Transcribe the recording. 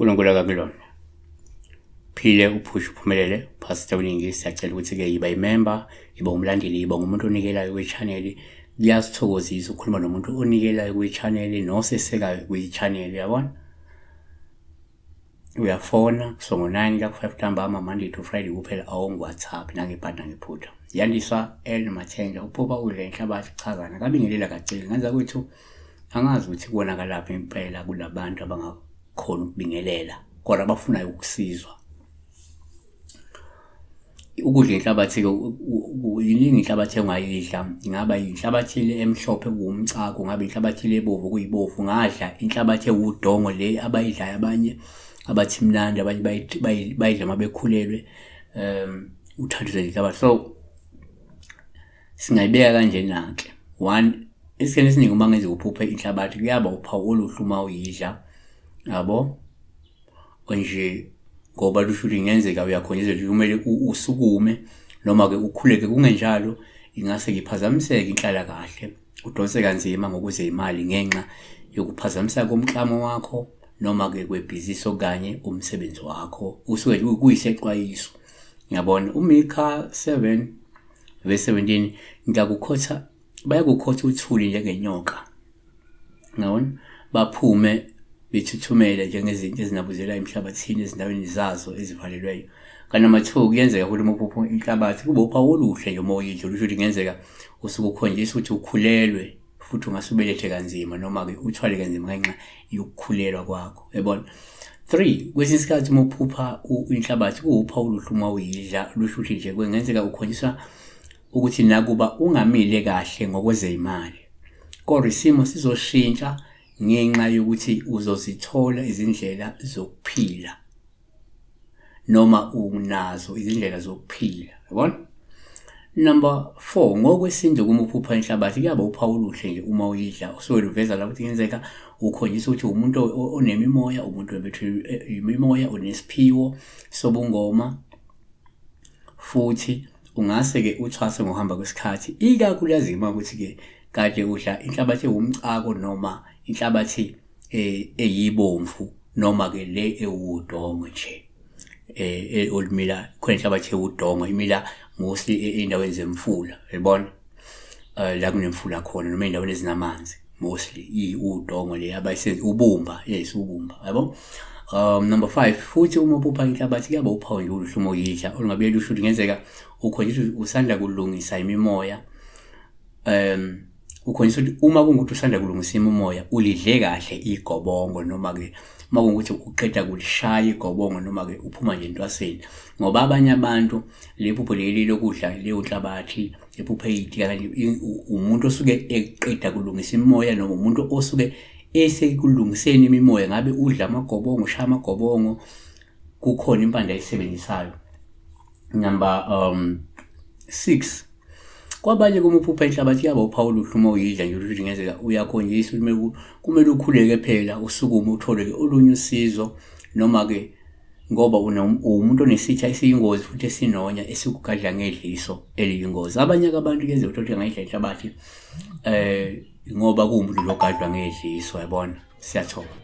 uNkulunkulu akakulona. Phile uphushe uphumelele. Pastor Uningi siyacela ukuthi-ke yiba imember, yiba umlandeli, yiba ngumuntu onikelayo kwi-channel. Kuyasithokozisa ukukhuluma nomuntu onikelayo kwi-channel nosesekayo kwi-channel, yabona? Uyafona kusongo 9 ku-5 ntambama Monday to Friday kuphela, awongu-WhatsApp nangebhadi nangephutha. Yandiswa Mathenja uphupha udla inhlabathi chazana kabingelela kaceli ngenza kwethu angazi ukuthi kubonakalaphi impela kulabantu abangakhona ukubingelela kodwa abafunayo ukusizwa. Ukudla inhlabathi yiningi inhlabathi engayidla, ingaba inhlabathi le emhlophe kuwumcako, ngabe inhlabathi le ebovu kuyibovu. Ngadla inhlabathi ewudongo le abayidlayo abanye abathi mnandi, abanye bayidla mabekhulelwe uthathiwe inhlabathi. So singayibeka kanjena-ke. 1, isikhathi esiningi uma ngenza uphuphe inhlabathi kuyaba uphawu oluhle uma uyidla, yabo? Nje ngoba lusho ukuthi ingenzeka uyakhonjezela ukuthi kumele usukume noma-ke ukhuleke. Kungenjalo ingase iphazamiseke inhlala kahle, udonse kanzima ngokuze imali ngenxa yokuphazamiseka komklamo wakho noma-ke kwebhizinisi okanye umsebenzi wakho usuke kuyisexwayiso, ngiyabona. uMikha 7:17 ngiyakukhotha, bayakukhotha uthuli njengenyoka, ngiyabona, baphume bethuthumele njengezinto ezinabuzela emhlabathini ezindaweni zazo ezivalelweyo. Kanti number 2, kuyenzeka ukuthi uma uphupha inhlabathi kube uphawu oluhle nje uma uyidla, lusho ukuthi kungenzeka usuke ukhonjisa ukuthi ukhulelwe futhi ungase ubelethe kanzima noma-ke uthwale kanzima ngenxa yokukhulelwa kwakho, yabona. 3, kwesinye isikhathi uma uphupha inhlabathi kuwuphawu oluhle uma uyidla, lusho ukuthi nje kungenzeka ukhonjisa ukuthi nakuba ungamile kahle ngokwezeyimali kodwa isimo sizoshintsha ngenxa yokuthi uzozithola izindlela zokuphila noma unazo izindlela zokuphila, yabona. Number 4, ngokwesintu kuma uphupha inhlabathi kuyaba uphawu oluhle nje uma uyidla, usuke luveza lapho ukuthi kuyenzeka ukhonjisa ukuthi umuntu onemimoya, umuntu obethwe imimoya, onesiphiwo sobungoma, futhi ungase-ke uthwase ngokuhamba kwesikhathi, ikakhulukazi uma ukuthi-ke kade udla inhlabathi ewumcako noma inhlabathi eyibomvu noma-ke le ewudongo nje, olimila khona inhlabathi ewudongo imila mostly ey'ndaweni zemfula, yabona, la kunemfula khona noma ey'ndaweni ezinamanzi, mostly udongo le abayisenza ubumba, yes, ubumba, yabo. Number 5, futhi uma uphupha inhlabathi kuyaba uphawu nje oluhle uma uyidla, olungabe lusho ukuthi kungenzeka ukhonjisa usanda kulungisa imimoya. Ukhonjisa ukuthi uma kungukuthi usanda kulungisa imimoya ulidle kahle igobongo noma-ke uma kungukuthi uqeda kulishaya igobongo noma-ke uphuma nje entwaseni, ngoba abanye abantu le phupho leli lokudla leyo nhlabathi iphupho ey'dika umuntu osuke eqeda kulungisa imimoya noma umuntu osuke esekulungiseni imimoya, ngabe udla amagobongo, ushaya amagobongo, kukhona impande ayisebenzisayo. Number 6, kwabanye kuma uphupha inhlabathi kuyaba uphawu oluhle uma uyidla nje ukuthi kungenzeka uyakhonjisa ukuthi kumele ukhuleke phela usukume uthole-ke olunye usizo noma-ke ngoba umuntu onesitha esiyingozi futhi esinonya esikugadla ngedliso eliyingozi. Abanye-ke abantu kuyenzeka ukuthi angayidla inhlabathi ngoba kuwumuntu logadlwa ngedliso, yabona. Siyathola.